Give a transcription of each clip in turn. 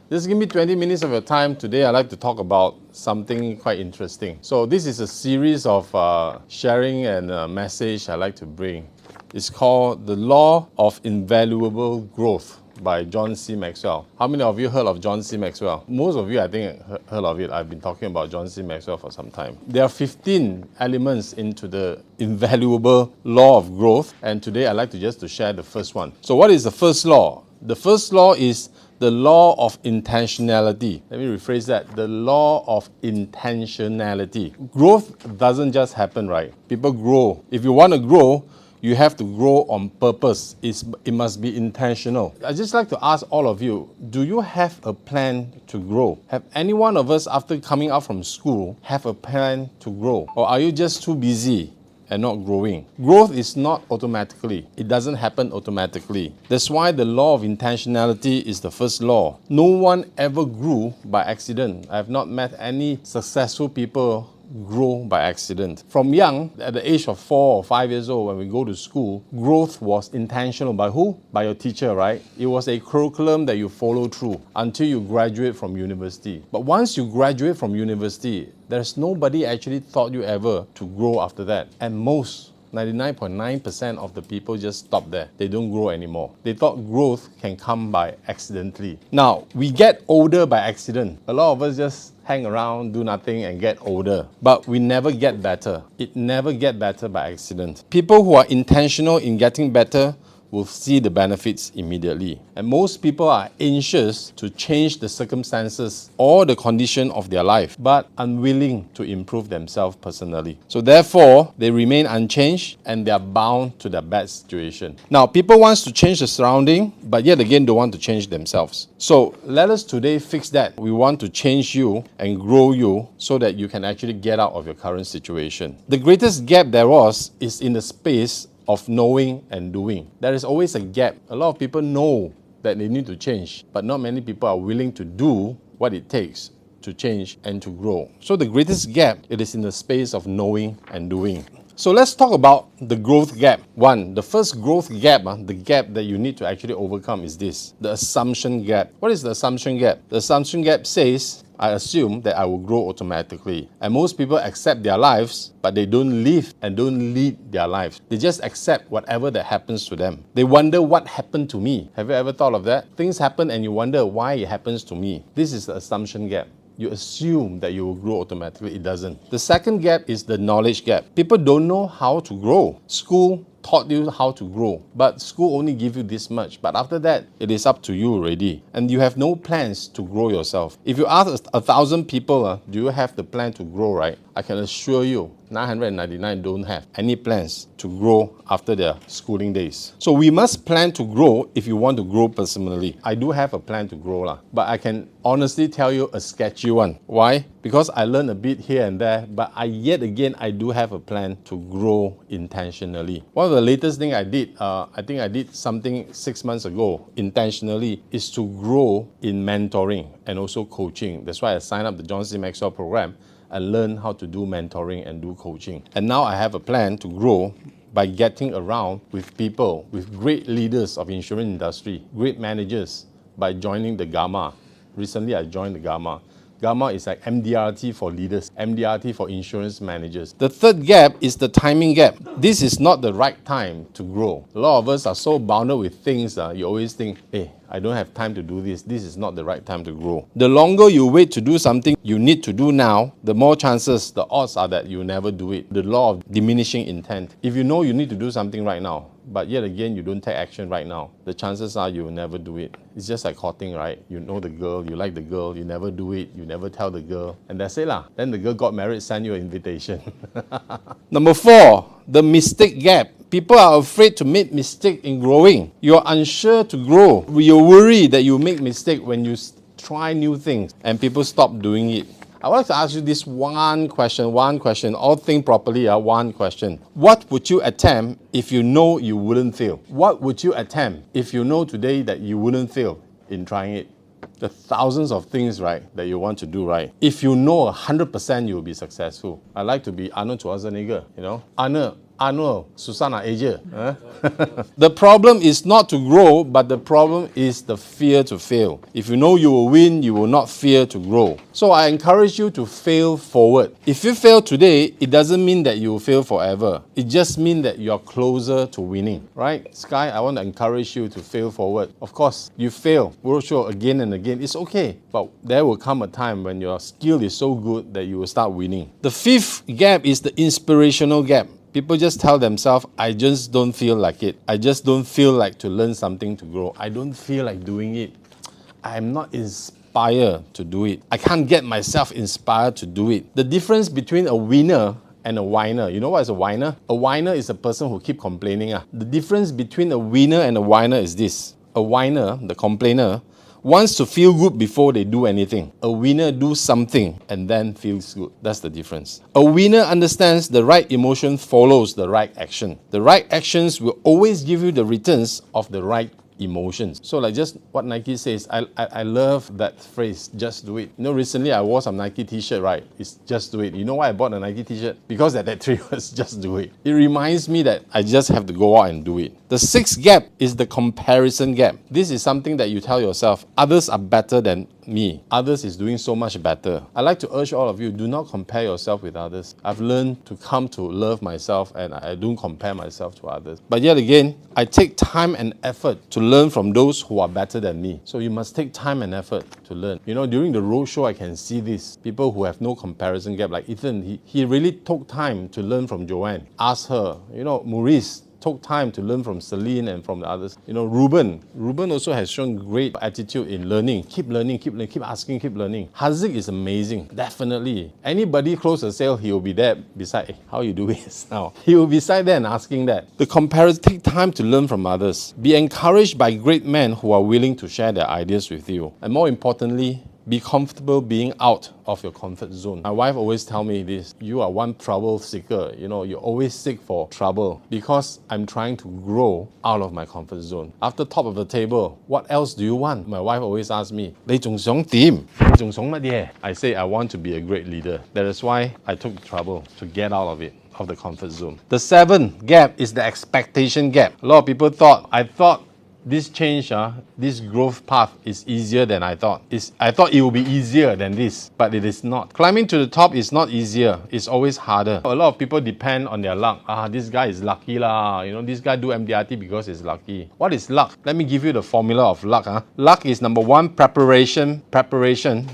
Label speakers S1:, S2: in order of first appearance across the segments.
S1: Just give me 20 minutes of your time. Today I'd like to talk about something quite interesting. So this is a series of sharing and a message I'd like to bring. It's called The Law of Invaluable Growth by John C. Maxwell. How many of you heard of John C. Maxwell? Most of you, I think, heard of it. I've been talking about John C. Maxwell for some time. There are 15 elements into the invaluable law of growth, and today I'd like to share the first one. So what is the first law? The first law is the law of intentionality. Let me rephrase that. The law of intentionality. Growth doesn't just happen, right? People grow. If you want to grow, you have to grow on purpose. It must be intentional. I'd just like to ask all of you, do you have a plan to grow? Have any one of us, after coming out from school, have a plan to grow? Or are you just too busy and not growing? Growth is not automatically. It doesn't happen automatically. That's why the law of intentionality is the first law. No one ever grew by accident. I have not met any successful people grow by accident. From young, at the age of 4 or 5 years old, when we go to school, growth was intentional by who? By your teacher, right? It was a curriculum that you follow through until you graduate from university. But once you graduate from university, there's nobody actually taught you ever to grow after that. And most 99.9% of the people just stop there. They don't grow anymore. They thought growth can come by accidentally. Now, we get older by accident. A lot of us just hang around, do nothing, and get older. But we never get better. It never gets better by accident. People who are intentional in getting better will see the benefits immediately. And most people are anxious to change the circumstances or the condition of their life, but unwilling to improve themselves personally. So therefore, they remain unchanged and they are bound to their bad situation. Now, people want to change the surrounding, but yet again don't want to change themselves. So let us today fix that. We want to change you and grow you so that you can actually get out of your current situation. The greatest gap there was is in the space of knowing and doing. There is always a gap. A lot of people know that they need to change, but not many people are willing to do what it takes to change and to grow. So the greatest gap, it is in the space of knowing and doing. So let's talk about the growth gap. One, the first growth gap, the gap that you need to actually overcome is this, the assumption gap. What is the assumption gap? The assumption gap says, I assume that I will grow automatically. And most people accept their lives, but they don't live and don't lead their lives. They just accept whatever that happens to them. They wonder what happened to me. Have you ever thought of that? Things happen and you wonder why it happens to me. This is the assumption gap. You assume that you will grow automatically. It doesn't. The second gap is the knowledge gap. People don't know how to grow. School taught you how to grow, but school only give you this much. But after that, it is up to you already. And you have no plans to grow yourself. If you ask 1,000 people, do you have the plan to grow, right? I can assure you, 999 don't have any plans to grow after their schooling days. So we must plan to grow if you want to grow personally. I do have a plan to grow, but I can honestly tell you a sketchy one. Why? Because I learned a bit here and there, but I do have a plan to grow intentionally. One of the latest thing I did, I think I did something 6 months ago intentionally, is to grow in mentoring and also coaching. That's why I signed up the John C. Maxwell program and learn how to do mentoring and do coaching. And now I have a plan to grow by getting around with people, with great leaders of insurance industry, great managers, by joining the Gamma. Recently, I joined the Gamma. Gamma is like MDRT for leaders, MDRT for insurance managers. The third gap is the timing gap. This is not the right time to grow. A lot of us are so bounded with things, you always think, hey, I don't have time to do this. This is not the right time to grow. The longer you wait to do something you need to do now, the more chances, the odds are that you never do it. The law of diminishing intent. If you know you need to do something right now, but yet again you don't take action right now, the chances are you will never do it. It's just like courting, right? You know the girl, you like the girl, you never do it, you never tell the girl, and that's it lah. Then the girl got married, send you an invitation. Number 4, the mistake gap. People are afraid to make mistake in growing. You're unsure to grow. You worry that you make mistake when you try new things and people stop doing it. I would like to ask you this one question, all think properly, one question. What would you attempt if you know you wouldn't fail? What would you attempt if you know today that you wouldn't fail in trying it? The thousands of things, right, that you want to do, right? If you know 100% you'll be successful. I like to be Arnold Schwarzenegger, Arnold, Arnold, Susanna, Asia. The problem is not to grow, but the problem is the fear to fail. If you know you will win, you will not fear to grow. So I encourage you to fail forward. If you fail today, it doesn't mean that you will fail forever. It just means that you are closer to winning, right? Sky, I want to encourage you to fail forward. Of course, you fail, roadshow again and again. It's okay, but there will come a time when your skill is so good that you will start winning. The fifth gap is the inspirational gap. People just tell themselves, I just don't feel like it. I just don't feel like to learn something to grow. I don't feel like doing it. I'm not inspired to do it. I can't get myself inspired to do it. The difference between a winner and a whiner. You know what is a whiner? A whiner is a person who keep complaining. The difference between a winner and a whiner is this. A whiner, the complainer, wants to feel good before they do anything. A winner do something and then feels good. That's the difference. A winner understands the right emotion follows the right action. The right actions will always give you the returns of the right emotions. So like just what Nike says, I love that phrase, just do it. You know, recently I wore some Nike t-shirt, right? It's just do it. You know why I bought a Nike t-shirt? Because that tree was just do it. It reminds me that I just have to go out and do it. The sixth gap is the comparison gap. This is something that you tell yourself, others are better than me. Others is doing so much better. I like to urge all of you, do not compare yourself with others. I've learned to come to love myself and I don't compare myself to others. But yet again, I take time and effort to learn from those who are better than me. So you must take time and effort to learn. You know, during the roadshow, I can see this. People who have no comparison gap, like Ethan, he really took time to learn from Joanne. Ask her, you know, Maurice took time to learn from Celine and from the others. You know, Ruben also has shown great attitude in learning. Keep learning, keep asking, keep learning. Haziq is amazing, definitely. Anybody close a sale, he will be there beside, hey, how you doing now? He will be beside there and asking that. The comparison, take time to learn from others. Be encouraged by great men who are willing to share their ideas with you. And more importantly, be comfortable being out of your comfort zone. My wife always tells me this, you are one trouble seeker. You know, you always seek for trouble because I'm trying to grow out of my comfort zone. After top of the table, what else do you want? My wife always asks me, 你仲想點? 你仲想乜嘢? I say, I want to be a great leader. That is why I took the trouble to get out of it, of the comfort zone. The seventh gap is the expectation gap. A lot of people I thought this change, this growth path is easier than I thought. I thought it would be easier than this, but it is not. Climbing to the top is not easier. It's always harder. A lot of people depend on their luck. This guy is lucky lah. You know, this guy do MDRT because he's lucky. What is luck? Let me give you the formula of luck. Luck is number one, preparation,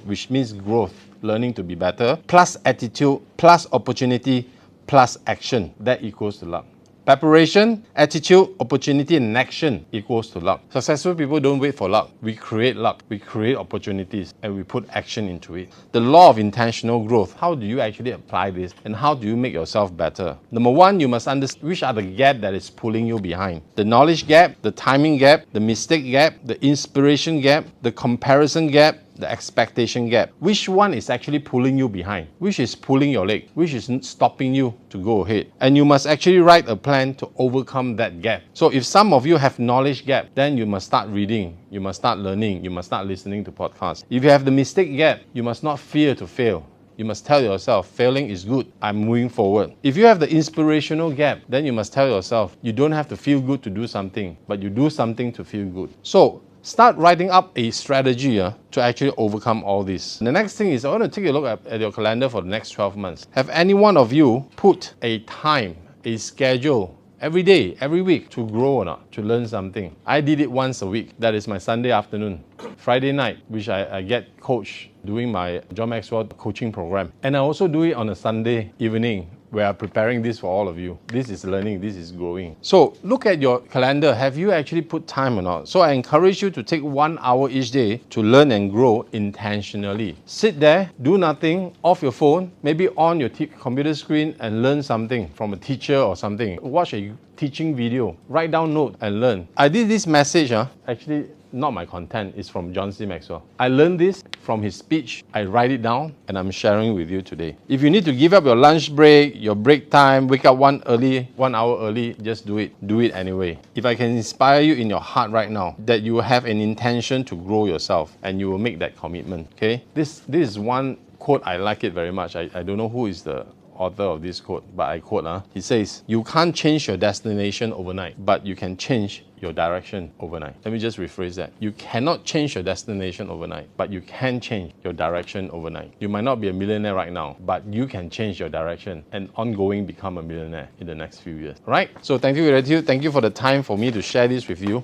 S1: which means growth, learning to be better, plus attitude, plus opportunity, plus action. That equals to luck. Preparation, attitude, opportunity, and action equals to luck. Successful people don't wait for luck. We create luck, we create opportunities, and we put action into it. The law of intentional growth. How do you actually apply this? And how do you make yourself better? Number one, you must understand which are the gap that is pulling you behind. The knowledge gap, the timing gap, the mistake gap, the inspiration gap, the comparison gap, the expectation gap. Which one is actually pulling you behind? Which is pulling your leg? Which is stopping you to go ahead? And you must actually write a plan to overcome that gap. So if some of you have knowledge gap, then you must start reading, you must start learning, you must start listening to podcasts. If you have the mistake gap, you must not fear to fail. You must tell yourself, failing is good, I'm moving forward. If you have the inspirational gap, then you must tell yourself, you don't have to feel good to do something, but you do something to feel good. So start writing up a strategy to actually overcome all this. The next thing is I want to take a look at your calendar for the next 12 months. Have any one of you put a time, a schedule, every day, every week to grow or not, to learn something? I did it once a week. That is my Sunday afternoon. Friday night, which I get coached doing my John Maxwell coaching program. And I also do it on a Sunday evening where I'm preparing this for all of you. This is learning, this is growing. So look at your calendar. Have you actually put time or not? So I encourage you to take 1 hour each day to learn and grow intentionally. Sit there, do nothing, off your phone, maybe on your computer screen and learn something from a teacher or something. Watch a teaching video, write down notes and learn. I did this message, actually not my content, it's from John C. Maxwell. I learned this from his speech. I write it down and I'm sharing with you today. If you need to give up your lunch break, your break time, wake up 1 hour early, just do it. Do it anyway. If I can inspire you in your heart right now, that you have an intention to grow yourself and you will make that commitment, okay? This is one quote, I like it very much. I don't know who is the author of this quote, but I quote, he says, "You can't change your destination overnight, but you can change your direction overnight." Let me just rephrase that. You cannot change your destination overnight, but you can change your direction overnight. You might not be a millionaire right now, but you can change your direction and ongoing become a millionaire in the next few years. All right? So thank you for the time for me to share this with you.